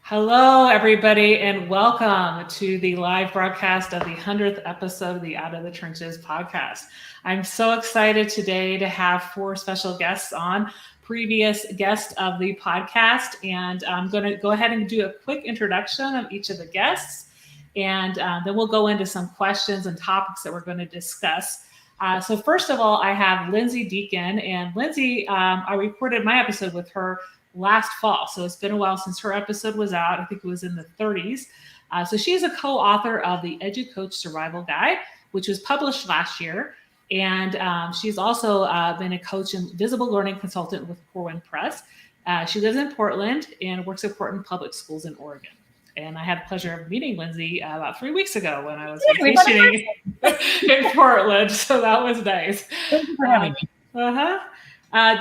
Hello, everybody, and welcome to the live broadcast of the 100th episode of the Out of the Trenches podcast. I'm so excited today to have four special guests on, previous guests of the podcast, and I'm going to go ahead and do a quick introduction of each of the guests, and then we'll go into some questions and topics that we're going to discuss. So first of all, I have Lindsay Deacon, and Lindsay, I recorded my episode with her last fall. So it's been a while since her episode was out. I think it was in the 30s. So she's a co-author of the EduCoach Survival Guide, which was published last year. And she's also been a coach and visible learning consultant with Corwin Press. She lives in Portland and works at Portland Public Schools in Oregon. And I had the pleasure of meeting Lindsay about 3 weeks ago when I was vacationing in Portland. So that was nice. Thank you for having me.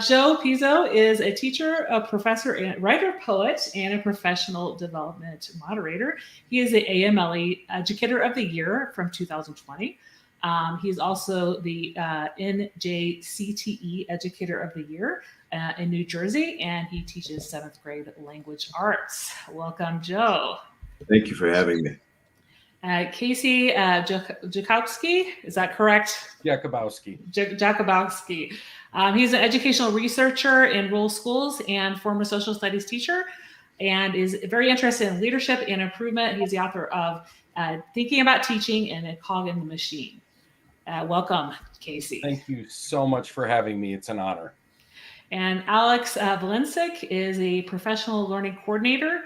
Joe Pizzo is a teacher, a professor, and writer, poet, and a professional development moderator. He is the AMLE Educator of the Year from 2020. He's also the NJCTE Educator of the Year in New Jersey, and he teaches 7th grade language arts. Welcome, Joe. Thank you for having me. Casey Jakubowski, is that correct? Jakubowski. Jakubowski. He's an educational researcher in rural schools and former social studies teacher, and is very interested in leadership and improvement. He's the author of Thinking About Teaching and A Cog in the Machine. Welcome, Casey. Thank you so much for having me. It's an honor. And Alex Valencic is a professional learning coordinator.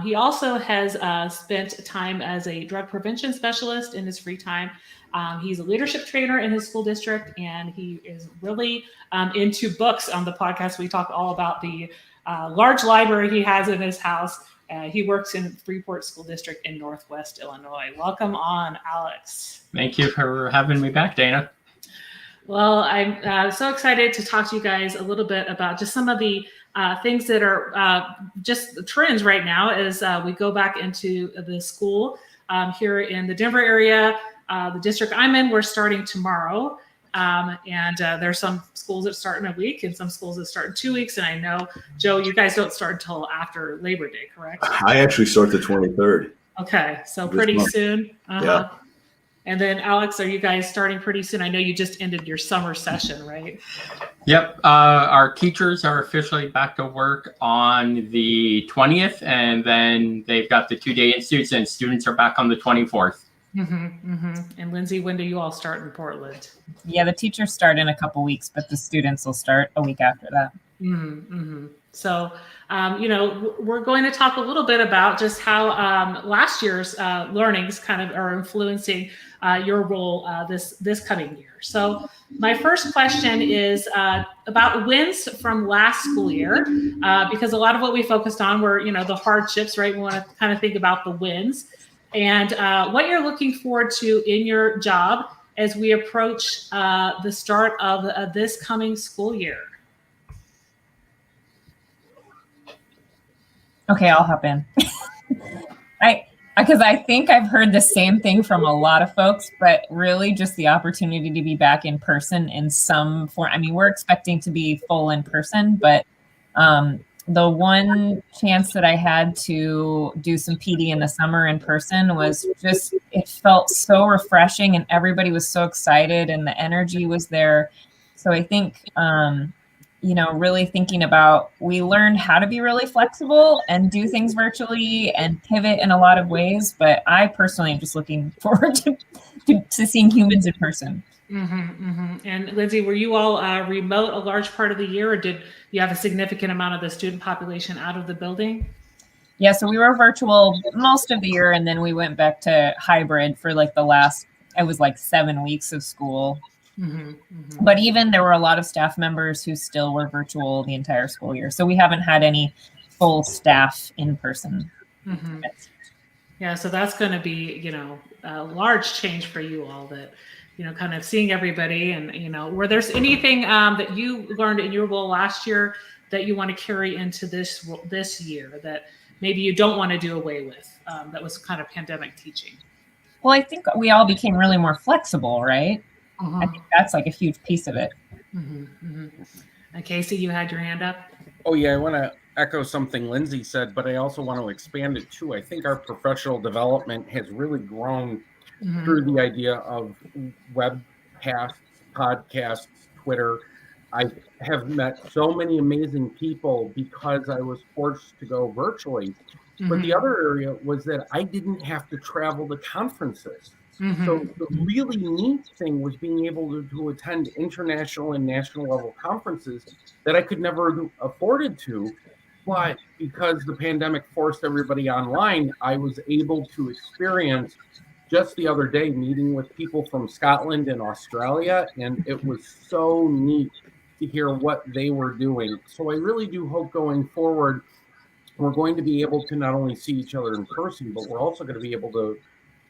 He also has spent time as a drug prevention specialist in his free time. He's a leadership trainer in his school district, and he is really into books. On the podcast, we talk all about the large library he has in his house. He works in Freeport School District in Northwest Illinois. Welcome on, Alex. Thank you for having me back, Dana. Well, I'm so excited to talk to you guys a little bit about just some of the things that are just the trends right now as we go back into the school here in the Denver area. The district I'm in, we're starting tomorrow. And there's some schools that start in a week and some schools that start in 2 weeks. And I know, Joe, you guys don't start until after Labor Day, correct? I actually start the 23rd. Okay, so pretty soon. Yeah. And then, Alex, are you guys starting pretty soon? I know you just ended your summer session, right? Yep. Our teachers are officially back to work on the 20th, and then they've got the 2-day institutes, and students are back on the 24th. And Lindsay, when do you all start in Portland? Yeah, the teachers start in a couple weeks, but the students will start a week after that. So, we're going to talk a little bit about just how last year's learnings kind of are influencing your role this coming year. So my first question is about wins from last school year, because a lot of what we focused on were, the hardships, right? We want to kind of think about the wins and what you're looking forward to in your job as we approach the start of this coming school year. Okay, I'll hop in. Because I think I've heard the same thing from a lot of folks, but really just the opportunity to be back in person in some form. I mean, we're expecting to be full in person, but the one chance that I had to do some PD in the summer in person was just, it felt so refreshing and everybody was so excited and the energy was there. So I think, really thinking about, we learned how to be really flexible and do things virtually and pivot in a lot of ways. But I personally am just looking forward to seeing humans in person. And Lindsay, were you all remote a large part of the year, or did you have a significant amount of the student population out of the building? Yeah, so we were virtual most of the year, and then we went back to hybrid for like the last, it was like 7 weeks of school. But even there were a lot of staff members who still were virtual the entire school year. So we haven't had any full staff in person. Yeah, so that's going to be, a large change for you all, that, kind of seeing everybody. And, were there anything that you learned in your role last year that you want to carry into this year that maybe you don't want to do away with, that was kind of pandemic teaching? Well, I think we all became really more flexible, right? I think that's like a huge piece of it. And Casey, you had your hand up. Oh yeah, echo something Lindsay said, but I also want to expand it too. I think our professional development has really grown Mhm. through the idea of webcasts, podcasts, Twitter. I have met so many amazing people because I was forced to go virtually. But the Mhm. other area was that I didn't have to travel to conferences. Mhm. So the really neat thing was being able to attend international and national level conferences that I could never have afforded to. But because the pandemic forced everybody online, I was able to experience just the other day meeting with people from Scotland and Australia, and it was so neat to hear what they were doing. So I really do hope going forward, we're going to be able to not only see each other in person, but we're also going to be able to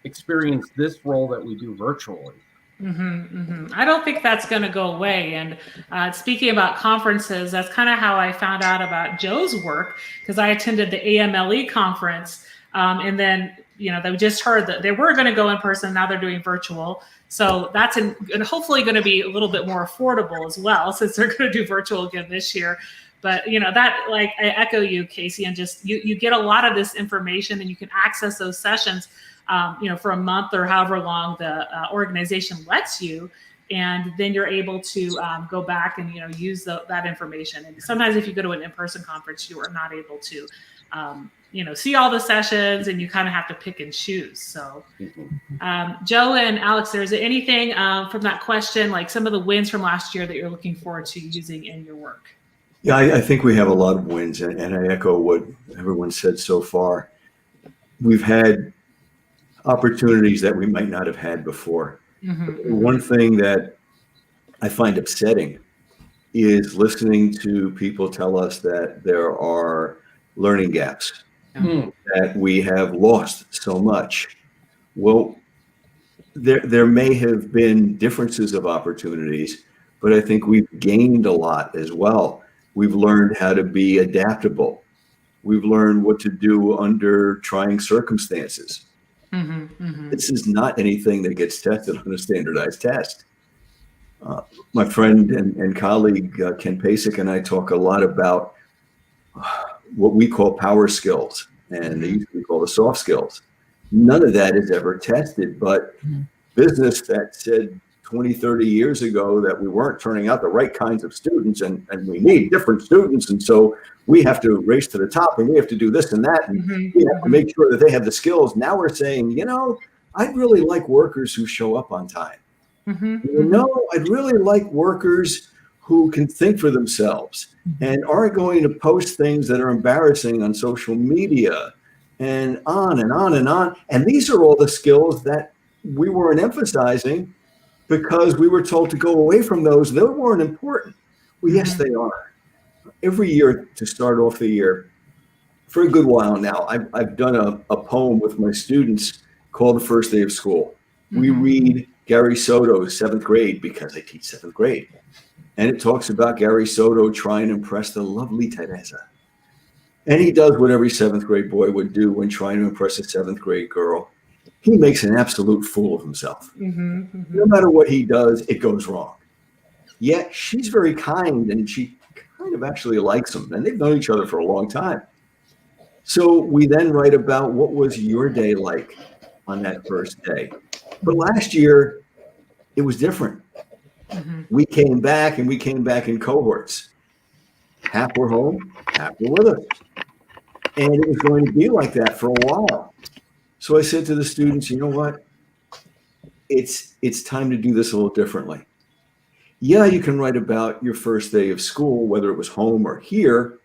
experience this role that we do virtually. I don't think that's going to go away. And speaking about conferences, that's kind of how I found out about Joe's work, because I attended the AMLE conference. And then, they just heard that they were going to go in person. Now they're doing virtual. So that's and hopefully going to be a little bit more affordable as well, since they're going to do virtual again this year. But that, like, I echo you, Casey, and just you get a lot of this information and you can access those sessions, for a month or however long the organization lets you. And then you're able to go back and, use that information. And sometimes if you go to an in-person conference, you are not able to, see all the sessions, and you kind of have to pick and choose. So Joe and Alex, is there anything from that question, like some of the wins from last year that you're looking forward to using in your work? Yeah, I think we have a lot of wins, and I echo what everyone said so far. We've had opportunities that we might not have had before. One thing that I find upsetting is listening to people tell us that there are learning gaps, that we have lost so much. Well, there may have been differences of opportunities, but I think we've gained a lot as well. We've learned how to be adaptable. We've learned what to do under trying circumstances. This is not anything that gets tested on a standardized test. My friend and colleague, Ken Pasek, and I talk a lot about what we call power skills, and they used to be called the soft skills. None of that is ever tested, but business that said 20, 30 years ago that we weren't turning out the right kinds of students, and we need different students, and so we have to race to the top, and we have to do this and that, and we have to make sure that they have the skills. Now we're saying, I'd really like workers who show up on time. I'd really like workers who can think for themselves and aren't going to post things that are embarrassing on social media, and on and on and on. And these are all the skills that we weren't emphasizing because we were told to go away from those. They weren't important. Well, yes, they are. Every year to start off the year, for a good while now, I've done a poem with my students called The First Day of School. We read Gary Soto's 7th grade because I teach 7th grade. And it talks about Gary Soto trying to impress the lovely Teresa. And he does what every 7th grade boy would do when trying to impress a 7th grade girl. He makes an absolute fool of himself. No matter what he does, it goes wrong. Yet she's very kind, and she kind of actually likes him, and they've known each other for a long time. So we then write about what was your day like on that first day. But last year, it was different. We came back, and we came back in cohorts. Half were home, half were with us. And it was going to be like that for a while. So I said to the students, you know what? It's time to do this a little differently. Yeah, you can write about your first day of school, whether it was home or here,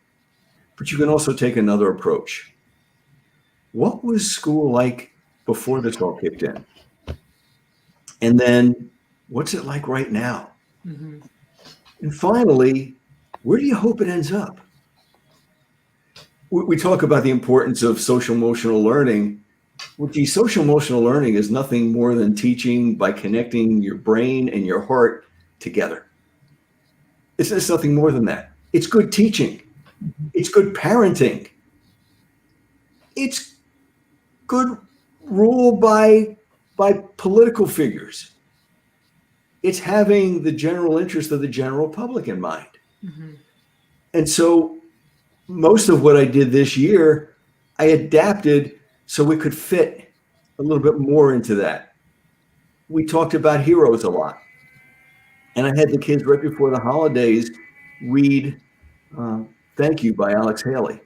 but you can also take another approach. What was school like before this all kicked in? And then what's it like right now? And finally, where do you hope it ends up? We talk about the importance of social emotional learning. Well, gee, social emotional learning is nothing more than teaching by connecting your brain and your heart together. It's nothing more than that. It's good teaching. It's good parenting. It's good rule by political figures. It's having the general interest of the general public in mind. And so most of what I did this year, I adapted so we could fit a little bit more into that. We talked about heroes a lot. And I had the kids right before the holidays read Thank You by Alex Haley.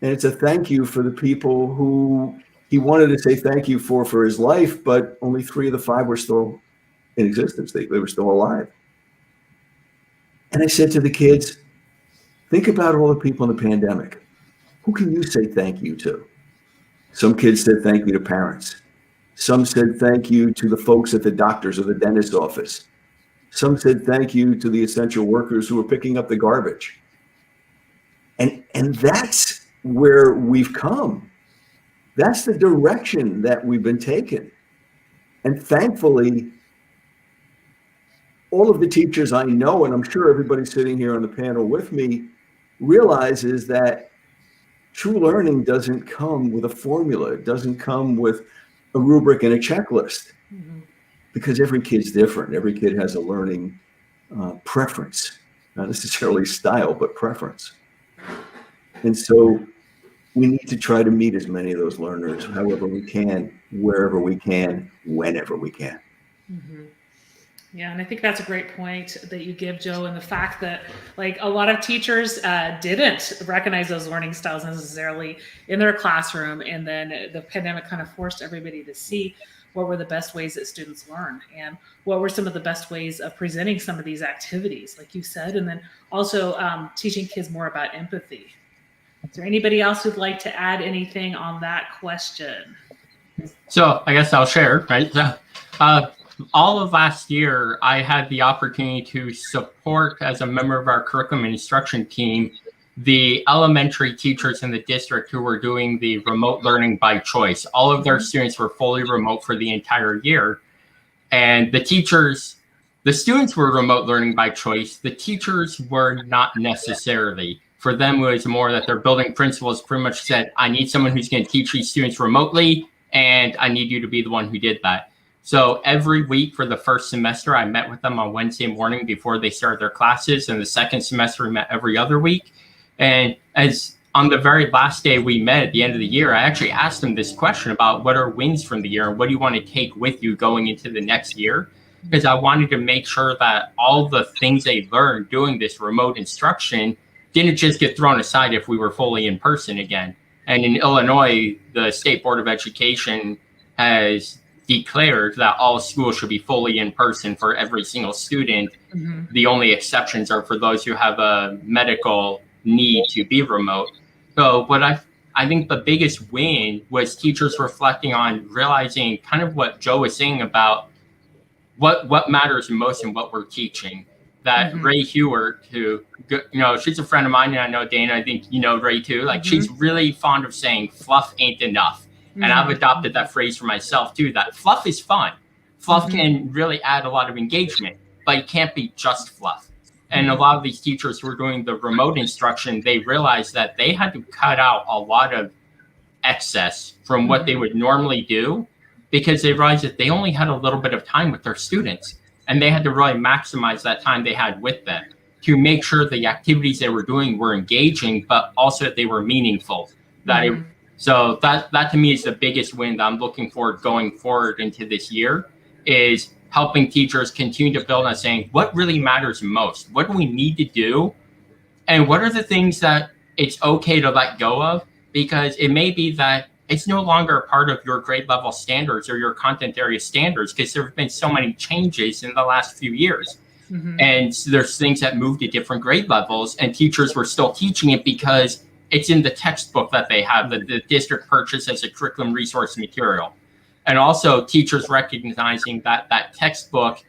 And it's a thank you for the people who he wanted to say thank you for his life, but only 3 of the 5 were still in existence. They were still alive. And I said to the kids, think about all the people in the pandemic. Who can you say thank you to? Some kids said thank you to parents. Some said thank you to the folks at the doctor's or the dentist's office. Some said thank you to the essential workers who were picking up the garbage. And that's where we've come. That's the direction that we've been taken. And thankfully, all of the teachers I know, and I'm sure everybody sitting here on the panel with me, realizes that true learning doesn't come with a formula. It doesn't come with a rubric and a checklist, because every kid's different. Every kid has a learning preference, not necessarily style, but preference. And so we need to try to meet as many of those learners however we can, wherever we can, whenever we can. Mm-hmm. Yeah, and I think that's a great point that you give, Joe, and the fact that like a lot of teachers didn't recognize those learning styles necessarily in their classroom, and then the pandemic kind of forced everybody to see what were the best ways that students learn and what were some of the best ways of presenting some of these activities, like you said, and then also teaching kids more about empathy. Is there anybody else who'd like to add anything on that question? So I guess I'll share, right? So, all of last year, I had the opportunity to support, as a member of our curriculum and instruction team, the elementary teachers in the district who were doing the remote learning by choice. All of their students were fully remote for the entire year. And the students were remote learning by choice. The teachers were not necessarily. For them, it was more that their building principals pretty much said, I need someone who's going to teach these students remotely, and I need you to be the one who did that. So every week for the first semester, I met with them on Wednesday morning before they started their classes. And the second semester, we met every other week. And as on the very last day we met at the end of the year, I actually asked them this question about what are wins from the year and what do you want to take with you going into the next year? Because I wanted to make sure that all the things they learned doing this remote instruction didn't just get thrown aside if we were fully in person again. And in Illinois, the State Board of Education has declared that all schools should be fully in person for every single student. Mm-hmm. The only exceptions are for those who have a medical need to be remote. So what I think the biggest win was teachers reflecting on realizing kind of what Joe was saying about what matters most in what we're teaching. That mm-hmm. Ray Hewart, who, she's a friend of mine, and I know Dana, I think you know Ray too. Like mm-hmm. she's really fond of saying fluff ain't enough. Mm-hmm. And I've adopted that phrase for myself too, that fluff is fun. Fluff mm-hmm. can really add a lot of engagement, but it can't be just fluff. And a lot of these teachers who were doing the remote instruction, they realized that they had to cut out a lot of excess from mm-hmm. what they would normally do, because they realized that they only had a little bit of time with their students. And they had to really maximize that time they had with them to make sure the activities they were doing were engaging, but also that they were meaningful. Mm-hmm. So that to me is the biggest win that I'm looking forward going forward into this year, is helping teachers continue to build on saying what really matters most. What do we need to do? And what are the things that it's okay to let go of? Because it may be that it's no longer a part of your grade level standards or your content area standards, because there have been so many changes in the last few years. Mm-hmm. And so there's things that moved to different grade levels, and teachers were still teaching it because it's in the textbook that they have, that the district purchased as a curriculum resource material. And also teachers recognizing that that textbook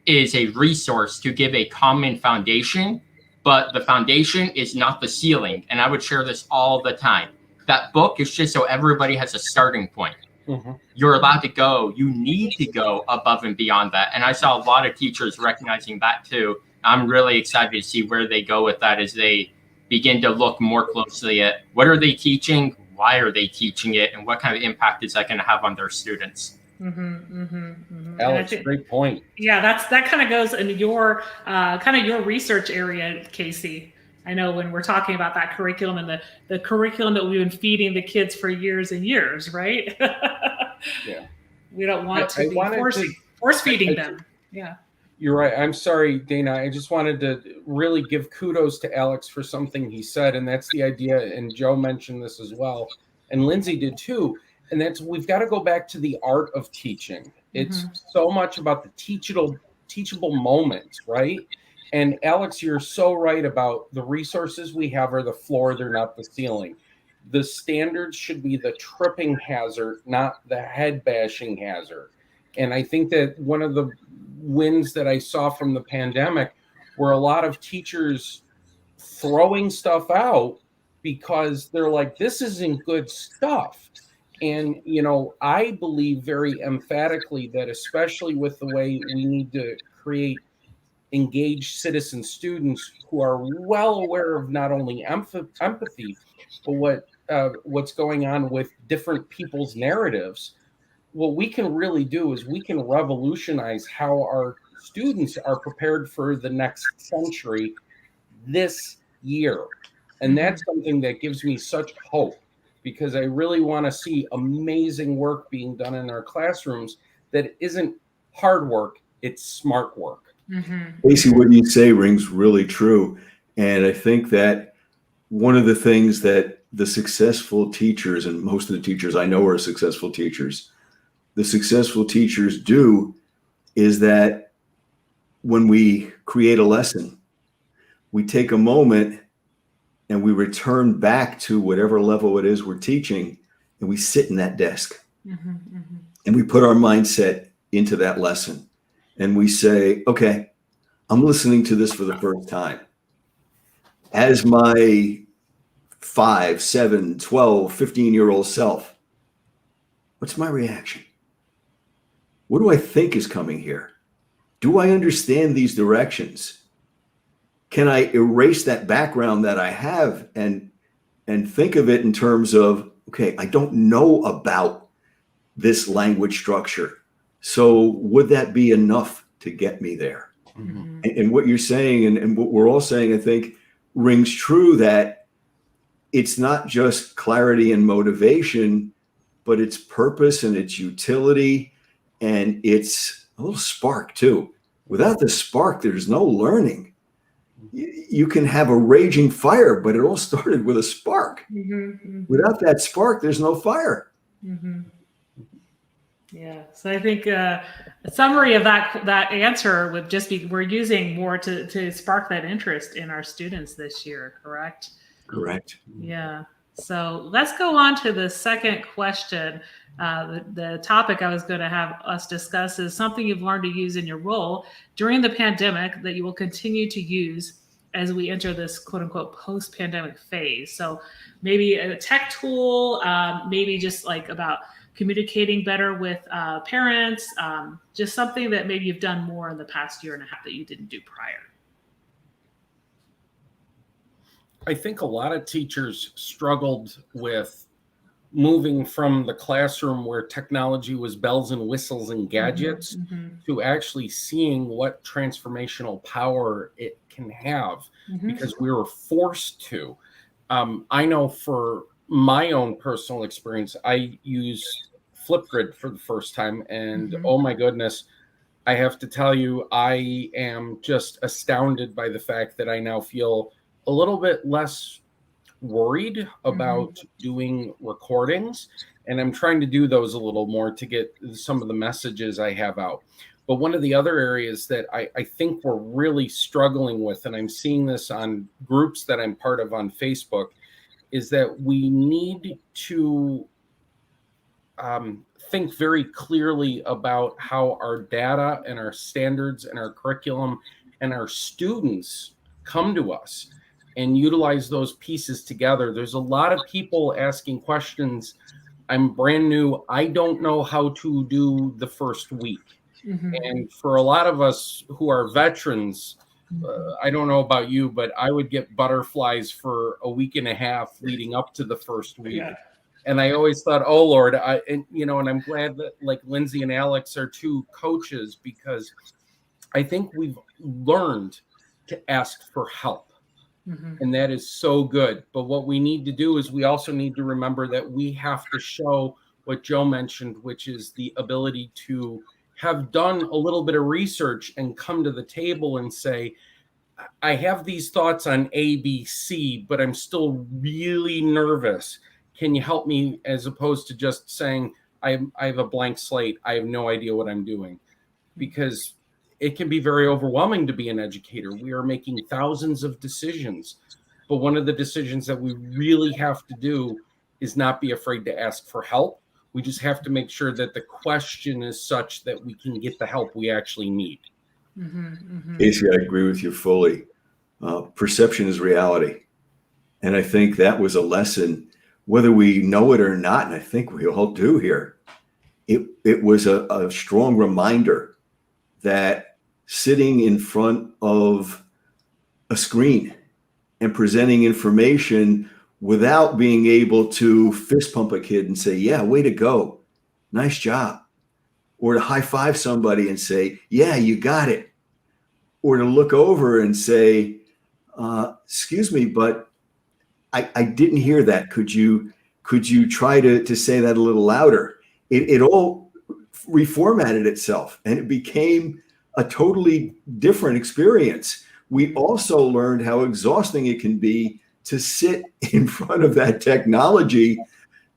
is a resource to give a common foundation, but the foundation is not the ceiling. And I would share this all the time. That book is just so everybody has a starting point. Mm-hmm. You're allowed to go. You need to go above and beyond that. And I saw a lot of teachers recognizing that too. I'm really excited to see where they go with that as they begin to look more closely at what are they teaching, why are they teaching it, and what kind of impact is that going to have on their students. Mm-hmm, mm-hmm, mm-hmm. Alex, great point. Yeah, that kind of goes into your your research area, Casey. I know when we're talking about that curriculum and the curriculum that we've been feeding the kids for years and years, right? Yeah. We don't want to I be wanted force feeding them. Yeah. You're right. I'm sorry, Dana. I just wanted to really give kudos to Alex for something he said, and that's the idea. And Joe mentioned this as well, and Lindsay did too. And that's we've got to go back to the art of teaching. It's so much about the teachable moments, right? And Alex, you're so right about the resources we have are the floor, they're not the ceiling. The standards should be the tripping hazard, not the head bashing hazard. And I think that one of the wins that I saw from the pandemic were a lot of teachers throwing stuff out because they're like, this isn't good stuff. And, you know, I believe very emphatically that especially with the way we need to create engaged citizen students who are well aware of not only empathy, but what's going on with different people's narratives, what we can really do is we can revolutionize how our students are prepared for the next century this year. And that's something that gives me such hope because I really want to see amazing work being done in our classrooms that isn't hard work, it's smart work. Casey, what you say rings really true. And I think that one of the things that the successful teachers, and most of the teachers I know are successful teachers, the successful teachers do is that when we create a lesson, we take a moment and we return back to whatever level it is we're teaching, and we sit in that desk and we put our mindset into that lesson. And we say, okay, I'm listening to this for the first time. As my 5, 7, 12, 15-year-old self, what's my reaction? What do I think is coming here? Do I understand these directions? Can I erase that background that I have and think of it in terms of, okay, I don't know about this language structure. So would that be enough to get me there? And what you're saying and what we're all saying, I think, rings true, that it's not just clarity and motivation, but it's purpose and its utility, and it's a little spark too. Without the spark, there's no learning. You can have a raging fire, but it all started with a spark. Without that spark, there's no fire. Yeah. So I think a summary of that answer would just be we're using more to spark that interest in our students this year, correct? Correct. Yeah. So let's go on to the second question. The topic I was going to have us discuss is something you've learned to use in your role during the pandemic that you will continue to use as we enter this quote unquote post-pandemic phase. So maybe a tech tool, maybe just like about communicating better with parents, just something that maybe you've done more in the past year and a half that you didn't do prior. I think a lot of teachers struggled with moving from the classroom where technology was bells and whistles and gadgets to actually seeing what transformational power it can have because we were forced to. I know for my own personal experience, I used Flipgrid for the first time, and oh my goodness, I have to tell you, I am just astounded by the fact that I now feel a little bit less worried about doing recordings, and I'm trying to do those a little more to get some of the messages I have out. But one of the other areas that I think we're really struggling with, and I'm seeing this on groups that I'm part of on Facebook, is that we need to think very clearly about how our data and our standards and our curriculum and our students come to us and utilize those pieces together. There's a lot of people asking questions. I'm brand new. I don't know how to do the first week. And for a lot of us who are veterans, I don't know about you, but I would get butterflies for a week and a half leading up to the first week. And I always thought, oh Lord, and I'm glad that like Lindsay and Alex are two coaches, because I think we've learned to ask for help. Mhm. And that is so good. But what we need to do is we also need to remember that we have to show what Joe mentioned, which is the ability to have done a little bit of research and come to the table and say, I have these thoughts on A, B, C, but I'm still really nervous. Can you help me? As opposed to just saying, I have a blank slate. I have no idea what I'm doing. Because it can be very overwhelming to be an educator. We are making thousands of decisions. But one of the decisions that we really have to do is not be afraid to ask for help. We just have to make sure that the question is such that we can get the help we actually need. Casey, I agree with you fully. Perception is reality. And I think that was a lesson, whether we know it or not, and I think we all do here. It was a strong reminder that sitting in front of a screen and presenting information without being able to fist pump a kid and say, yeah, way to go, nice job, or to high five somebody and say, yeah, you got it, or to look over and say, excuse me, but I didn't hear that. Could you try to say that a little louder? It all reformatted itself and it became a totally different experience. We also learned how exhausting it can be to sit in front of that technology.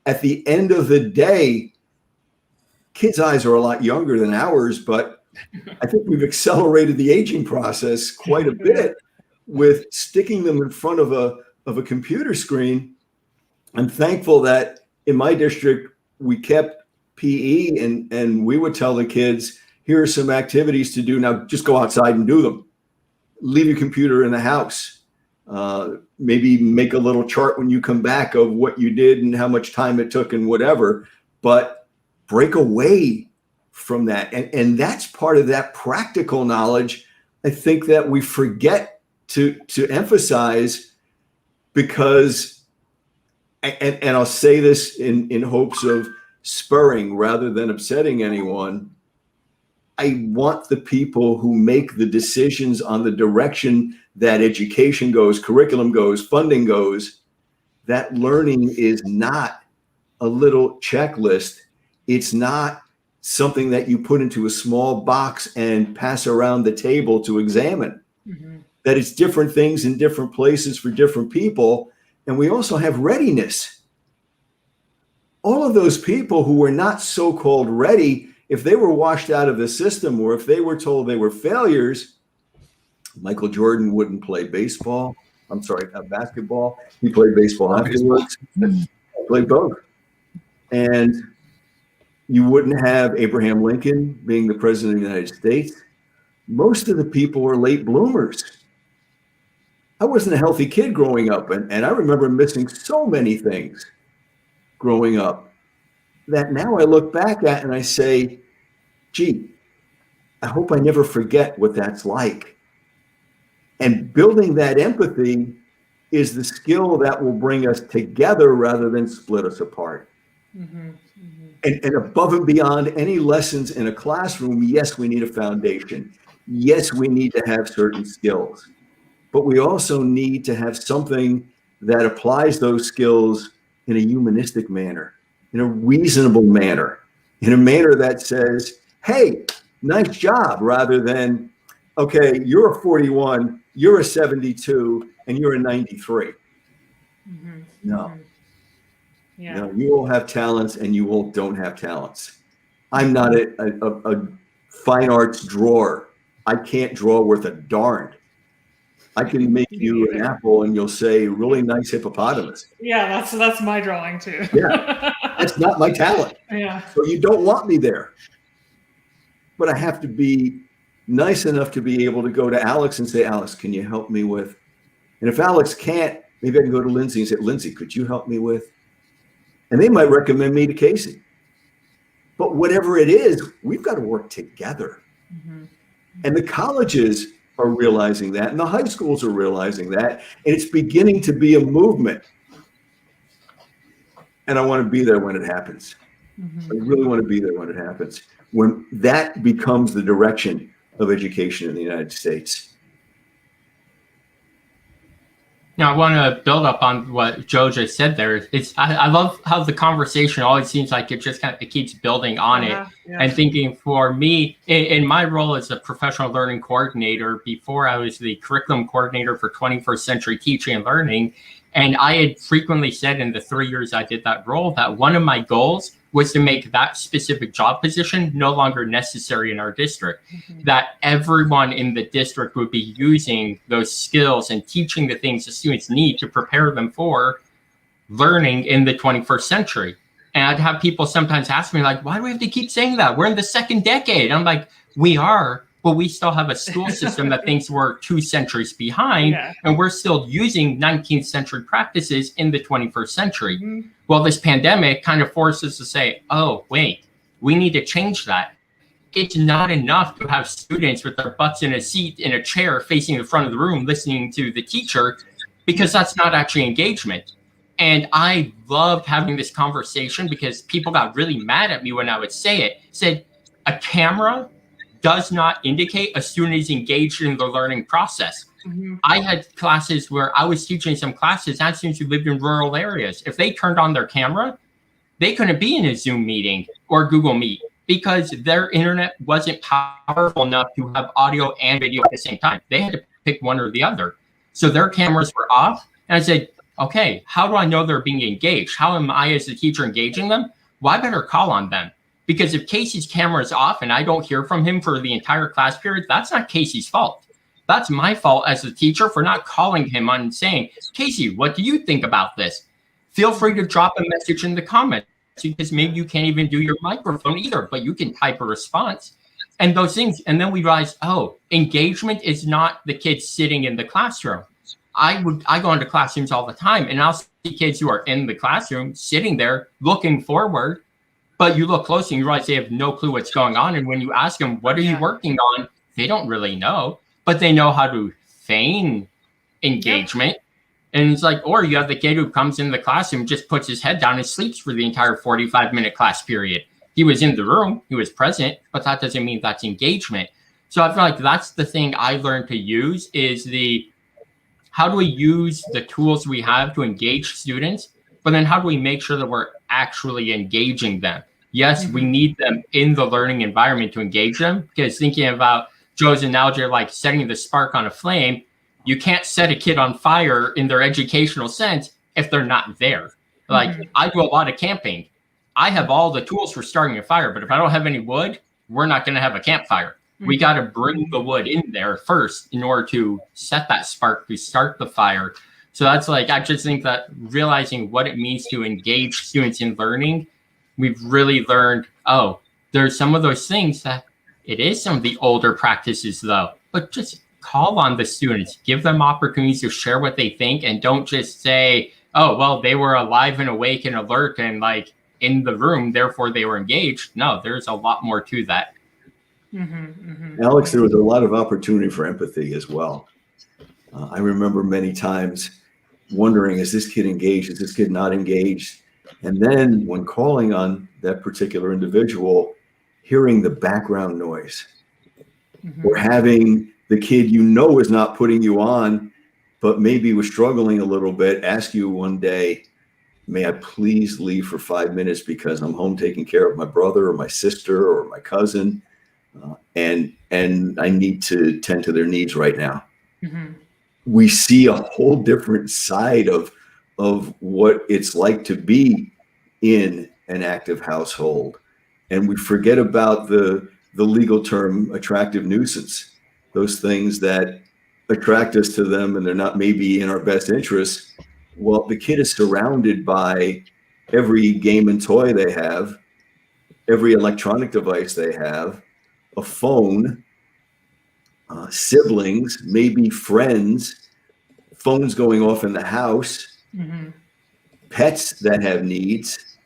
At the end of the day, kids' eyes are a lot younger than ours, but I think we've accelerated the aging process quite a bit with sticking them in front of a computer screen. I'm thankful that in my district, we kept PE and we would tell the kids, here are some activities to do. Now just go outside and do them. Leave your computer in the house. Maybe make a little chart when you come back of what you did and how much time it took and whatever, but break away from that. And that's part of that practical knowledge, I think, that we forget to emphasize, because, and I'll say this in hopes of spurring rather than upsetting anyone, I want the people who make the decisions on the direction that education goes, curriculum goes, funding goes, that learning is not a little checklist. It's not something that you put into a small box and pass around the table to examine. That it's different things in different places for different people. And we also have readiness. All of those people who were not so-called ready, if they were washed out of the system or if they were told they were failures, Michael Jordan wouldn't play baseball. I'm sorry, basketball. He played baseball afterwards. Played both. And you wouldn't have Abraham Lincoln being the president of the United States. Most of the people were late bloomers. I wasn't a healthy kid growing up, and I remember missing so many things growing up that now I look back at and I say, gee, I hope I never forget what that's like. And building that empathy is the skill that will bring us together rather than split us apart. And above and beyond any lessons in a classroom, yes, we need a foundation. Yes, we need to have certain skills, but we also need to have something that applies those skills in a humanistic manner, in a reasonable manner, in a manner that says, hey, nice job, rather than, okay, you're a 41, you're a 72, and you're a 93. No. Yeah. No, you all have talents and you all don't have talents. I'm not a fine arts drawer. I can't draw worth a darn. I can make you an apple and you'll say, really nice hippopotamus. Yeah, that's my drawing too. Yeah, that's not my talent. Yeah. So you don't want me there. But I have to be nice enough to be able to go to Alex and say, Alex, can you help me with? And if Alex can't, maybe I can go to Lindsay and say, Lindsay, could you help me with? And they might recommend me to Casey. But whatever it is, we've got to work together. And the colleges are realizing that, and the high schools are realizing that, and it's beginning to be a movement. And I want to be there when it happens. I really want to be there when it happens, when that becomes the direction of education in the United States. Now, I want to build up on what Joe just said there. I love how the conversation always seems like it just it keeps building on it. And thinking for me, in my role as a professional learning coordinator, before I was the curriculum coordinator for 21st Century Teaching and Learning, and I had frequently said in the 3 years I did that role that one of my goals was to make that specific job position no longer necessary in our district, that everyone in the district would be using those skills and teaching the things the students need to prepare them for learning in the 21st century. And I'd have people sometimes ask me, like, why do we have to keep saying that? We're in the second decade. I'm like, we are, but we still have a school system that thinks we're 2 centuries behind, and we're still using 19th century practices in the 21st century. Well, this pandemic kind of forced us to say, oh, wait, we need to change that. It's not enough to have students with their butts in a seat in a chair facing the front of the room listening to the teacher, because that's not actually engagement. And I loved having this conversation because people got really mad at me when I would say it. Said, a camera does not indicate a student is engaged in the learning process. I had classes where I was teaching some classes, I had students who lived in rural areas. If they turned on their camera, they couldn't be in a Zoom meeting or Google Meet because their internet wasn't powerful enough to have audio and video at the same time. They had to pick one or the other. So their cameras were off. And I said, okay, how do I know they're being engaged? How am I as the teacher engaging them? Well, I better call on them. Because if Casey's camera is off and I don't hear from him for the entire class period, that's not Casey's fault. That's my fault as a teacher for not calling him on and saying, Casey, what do you think about this? Feel free to drop a message in the comments because maybe you can't even do your microphone either, but you can type a response and those things. And then we realized, oh, engagement is not the kids sitting in the classroom. I go into classrooms all the time and I'll see kids who are in the classroom sitting there looking forward, but you look closely and you realize they have no clue what's going on. And when you ask them, what are you working on? They don't really know, but they know how to feign engagement. And it's like, or you have the kid who comes in the classroom, just puts his head down and sleeps for the entire 45-minute class period. He was in the room, he was present, but that doesn't mean that's engagement. So I feel like that's the thing I learned to use is how do we use the tools we have to engage students, but then how do we make sure that we're actually engaging them? Yes, we need them in the learning environment to engage them, because thinking about Joe's analogy of like setting the spark on a flame, you can't set a kid on fire in their educational sense if they're not there. Like I do a lot of camping. I have all the tools for starting a fire, but if I don't have any wood, we're not going to have a campfire. We got to bring the wood in there first in order to set that spark to start the fire. So that's like, I just think that realizing what it means to engage students in learning, we've really learned, oh, there's some of those things that it is some of the older practices though, but just call on the students, give them opportunities to share what they think and don't just say, oh, well, they were alive and awake and alert and like in the room, therefore they were engaged. No, there's a lot more to that. Alex, there was a lot of opportunity for empathy as well. I remember many times wondering, is this kid engaged? Is this kid not engaged? And then when calling on that particular individual, hearing the background noise or having the kid you know is not putting you on, but maybe was struggling a little bit, ask you one day, may I please leave for 5 minutes because I'm home taking care of my brother or my sister or my cousin. And I need to tend to their needs right now. We see a whole different side of what it's like to be in an active household. And we forget about the legal term attractive nuisance, those things that attract us to them and they're not maybe in our best interest. Well, the kid is surrounded by every game and toy they have, every electronic device they have, a phone, siblings, maybe friends, phones going off in the house, pets that have needs,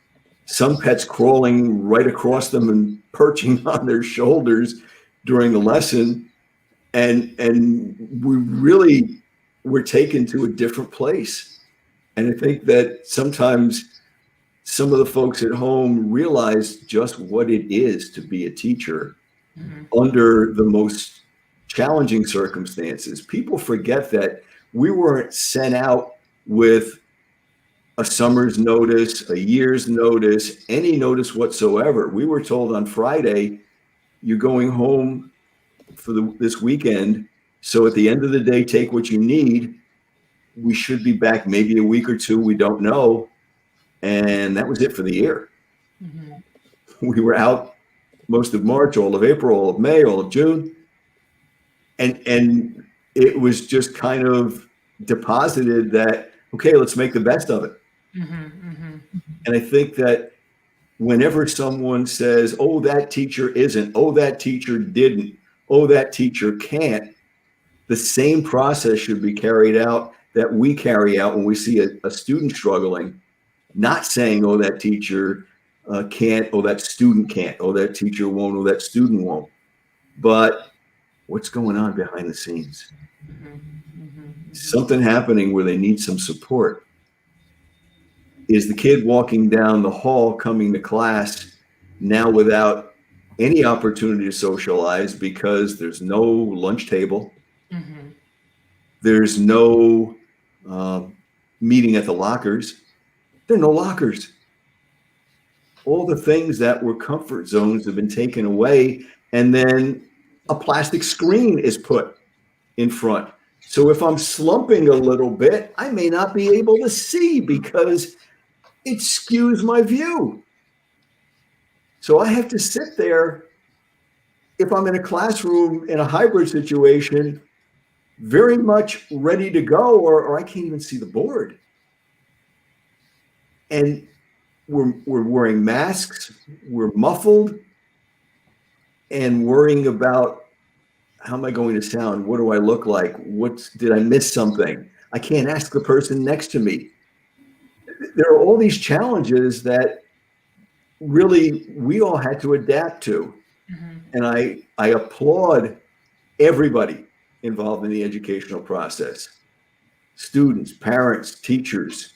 some pets crawling right across them and perching on their shoulders during the lesson. And we're taken to a different place. And I think that sometimes some of the folks at home realize just what it is to be a teacher under the most challenging circumstances. People forget that we weren't sent out with a summer's notice, a year's notice, any notice whatsoever. We were told on Friday, you're going home for this weekend. So at the end of the day, take what you need. We should be back maybe a week or two. We don't know. And that was it for the year. Mm-hmm. We were out most of March, all of April, all of May, all of June. And it was just kind of deposited that, okay, let's make the best of it. Mm-hmm, mm-hmm. And I think that whenever someone says, oh, that teacher isn't, oh, that teacher didn't, oh, that teacher can't, the same process should be carried out that we carry out when we see a student struggling, not saying, oh, that teacher can't, oh, that student can't, oh, that teacher won't, oh, that student won't. But what's going on behind the scenes? Mm-hmm, mm-hmm. Something happening where they need some support. Is the kid walking down the hall coming to class now without any opportunity to socialize because there's no lunch table, mm-hmm. there's no meeting at the lockers, there are no lockers. All the things that were comfort zones have been taken away, and then a plastic screen is put in front. So if I'm slumping a little bit, I may not be able to see because it skews my view. So I have to sit there, if I'm in a classroom in a hybrid situation, very much ready to go, or I can't even see the board. And we're wearing masks, we're muffled, and worrying about how am I going to sound? What do I look like? Did I miss something? I can't ask the person next to me. There are all these challenges that really we all had to adapt to. Mm-hmm. And I applaud everybody involved in the educational process. Students, parents, teachers,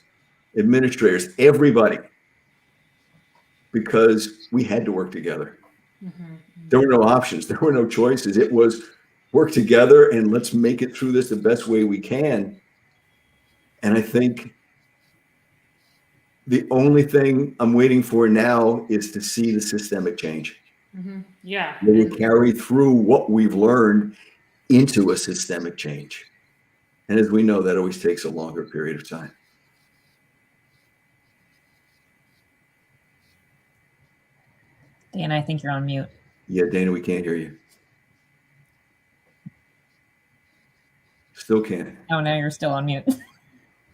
administrators, everybody. Because we had to work together. Mm-hmm. There were no options. There were no choices. It was work together and let's make it through this the best way we can. And I think the only thing I'm waiting for now is to see the systemic change. Mm-hmm. Yeah. Where we carry through what we've learned into a systemic change. And as we know, that always takes a longer period of time. Dana, I think you're on mute. Yeah, Dana, we can't hear you. Still can't. Oh, now you're still on mute.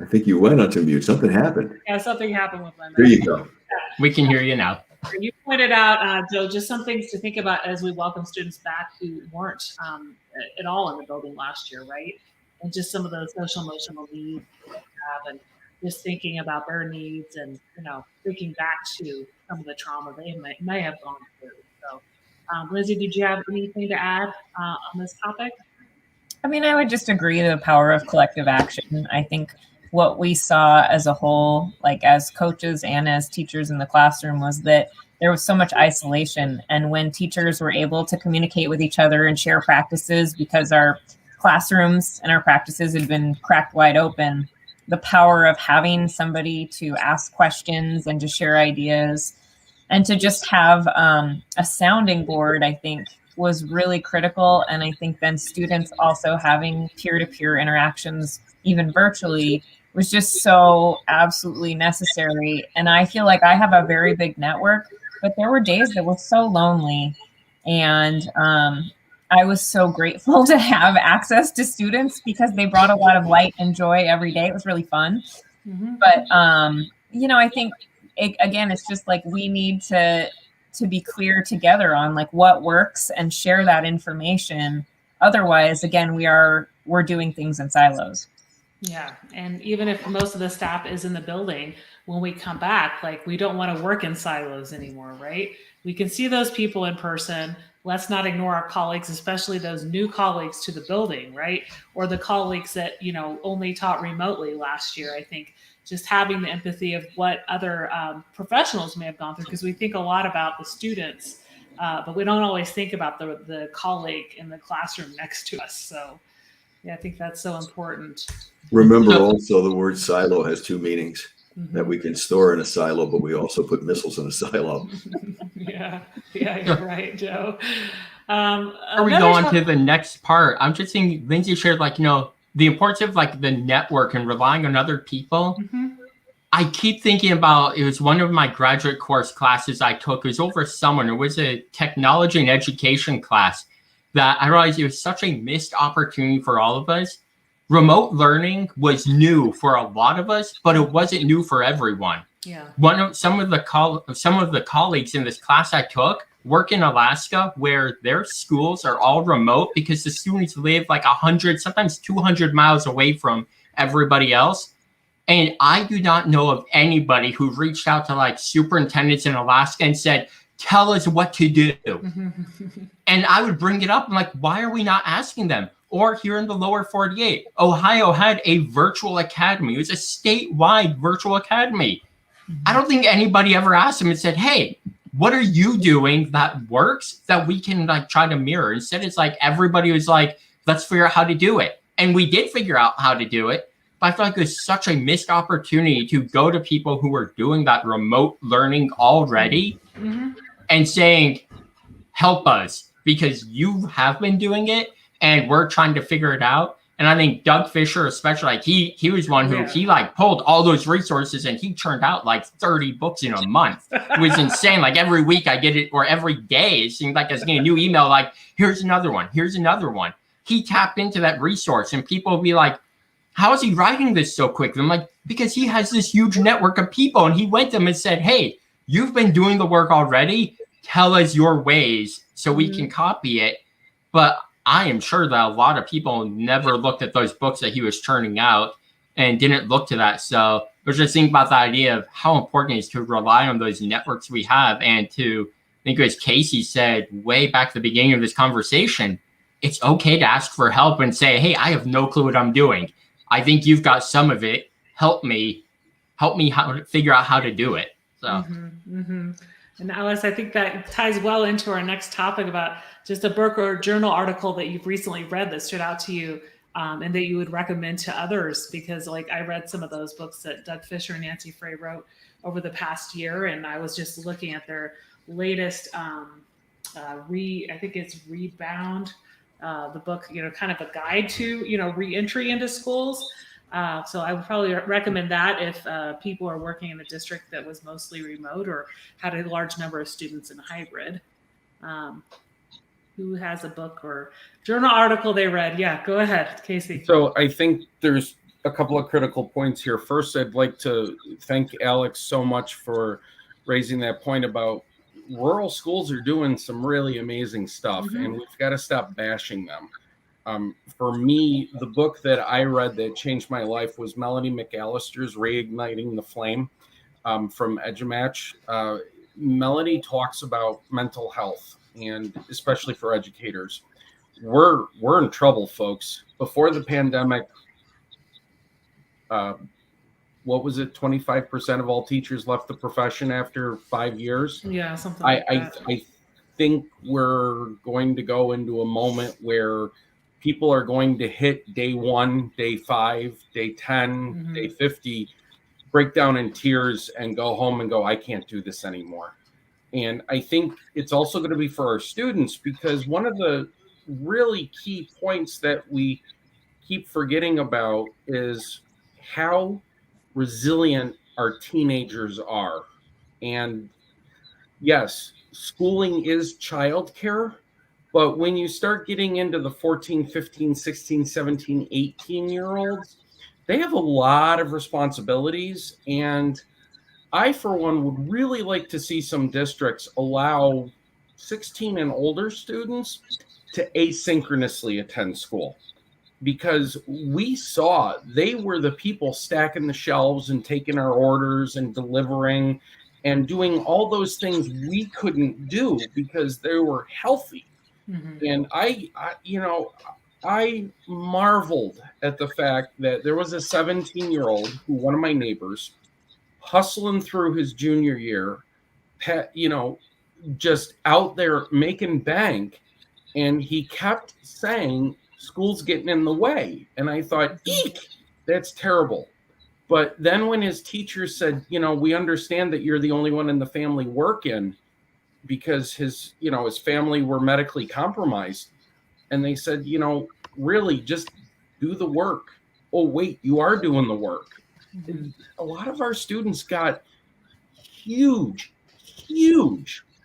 I think you went onto mute. Something happened. Yeah, something happened with my mic. There you go. We can hear you now. You pointed out, Joe, just some things to think about as we welcome students back who weren't at all in the building last year, right? And just some of those social emotional needs they have, and just thinking about their needs and, thinking back to some of the trauma they may have gone through. So, Lizzie, did you have anything to add on this topic? I mean, I would just agree to the power of collective action. I think what we saw as a whole, like as coaches and as teachers in the classroom, was that there was so much isolation. And when teachers were able to communicate with each other and share practices, because our classrooms and our practices had been cracked wide open, the power of having somebody to ask questions and to share ideas and to just have a sounding board, I think, was really critical. And I think then students also having peer-to-peer interactions, even virtually, was just so absolutely necessary. And I feel like I have a very big network, but there were days that were so lonely. And I was so grateful to have access to students because they brought a lot of light and joy every day. It was really fun. Mm-hmm. But, I think, it's just like we need to be clear together on like what works and share that information. Otherwise, again, we're doing things in silos. Yeah. And even if most of the staff is in the building, when we come back, like we don't want to work in silos anymore, right? We can see those people in person. Let's not ignore our colleagues, especially those new colleagues to the building, right? Or the colleagues that, only taught remotely last year. I think just having the empathy of what other professionals may have gone through, because we think a lot about the students, but we don't always think about the colleague in the classroom next to us. So Yeah, I think that's so important. Remember also the word silo has two meanings, Mhm. that we can store in a silo, but we also put missiles in a silo. Yeah, you're right, Joe. Before we go another on top- to the next part, I'm just saying Lindsay shared the importance of the network and relying on other people. Mhm. I keep thinking about, it was one of my graduate course classes I took. It was over summer. It was a technology and education class that I realized it was such a missed opportunity for all of us. Remote learning was new for a lot of us, but it wasn't new for everyone. Yeah. Some of the colleagues in this class I took work in Alaska, where their schools are all remote because the students live 100, sometimes 200 miles away from everybody else. And I do not know of anybody who reached out to superintendents in Alaska and said, tell us what to do. And I would bring it up. I'm like, why are we not asking them? Or here in the lower 48, Ohio had a virtual academy. It was a statewide virtual academy. I don't think anybody ever asked them and said, hey, what are you doing that works that we can try to mirror? Instead, it's everybody was let's figure out how to do it. And we did figure out how to do it. But I feel like it's such a missed opportunity to go to people who are doing that remote learning already and saying, help us, because you have been doing it and we're trying to figure it out. And I think Doug Fisher, especially, he was one who he pulled all those resources and he churned out 30 books in a month. It was insane. Every week I get it, or every day it seemed like I was getting a new email, here's another one, here's another one. He tapped into that resource and people will be like, how is he writing this so quickly? I'm like, because he has this huge network of people, and he went to them and said, hey, you've been doing the work already. Tell us your ways so we can copy it. But I am sure that a lot of people never looked at those books that he was churning out and didn't look to that. So I was just thinking about the idea of how important it is to rely on those networks we have, and to, I think it was Casey said way back at the beginning of this conversation, it's okay to ask for help and say, hey, I have no clue what I'm doing. I think you've got some of it. Help me how to figure out how to do it. So. And Alice, I think that ties well into our next topic about just a book or journal article that you've recently read that stood out to you, and that you would recommend to others. Because I read some of those books that Doug Fisher and Nancy Frey wrote over the past year, and I was just looking at their latest I think it's Rebound, the book, kind of a guide to, re-entry into schools. So I would probably recommend that if people are working in a district that was mostly remote or had a large number of students in hybrid. Who has a book or journal article they read? Yeah, go ahead, Casey. So I think there's a couple of critical points here. First, I'd like to thank Alex so much for raising that point about rural schools are doing some really amazing stuff, and we've got to stop bashing them. For me, the book that I read that changed my life was Melanie McAllister's Reigniting the Flame from EduMatch. Melanie talks about mental health, and especially for educators. We're in trouble, folks. Before the pandemic, what was it? 25% of all teachers left the profession after 5 years. Yeah, something like that. I think we're going to go into a moment where people are going to hit day 1, day 5, day 10, day 50, break down in tears and go home and go, I can't do this anymore. And I think it's also going to be for our students, because one of the really key points that we keep forgetting about is how resilient our teenagers are. And yes, schooling is childcare, but when you start getting into the 14, 15, 16, 17, 18-year-olds, they have a lot of responsibilities. And I, for one, would really like to see some districts allow 16 and older students to asynchronously attend school, because we saw they were the people stacking the shelves and taking our orders and delivering and doing all those things we couldn't do because they were healthy. And I marveled at the fact that there was a 17-year-old who, one of my neighbors, hustling through his junior year, just out there making bank. And he kept saying, school's getting in the way. And I thought, eek, that's terrible. But then when his teacher said, we understand that you're the only one in the family working because his family were medically compromised. And they said, really just do the work. Oh, wait, you are doing the work. Mm-hmm. A lot of our students got huge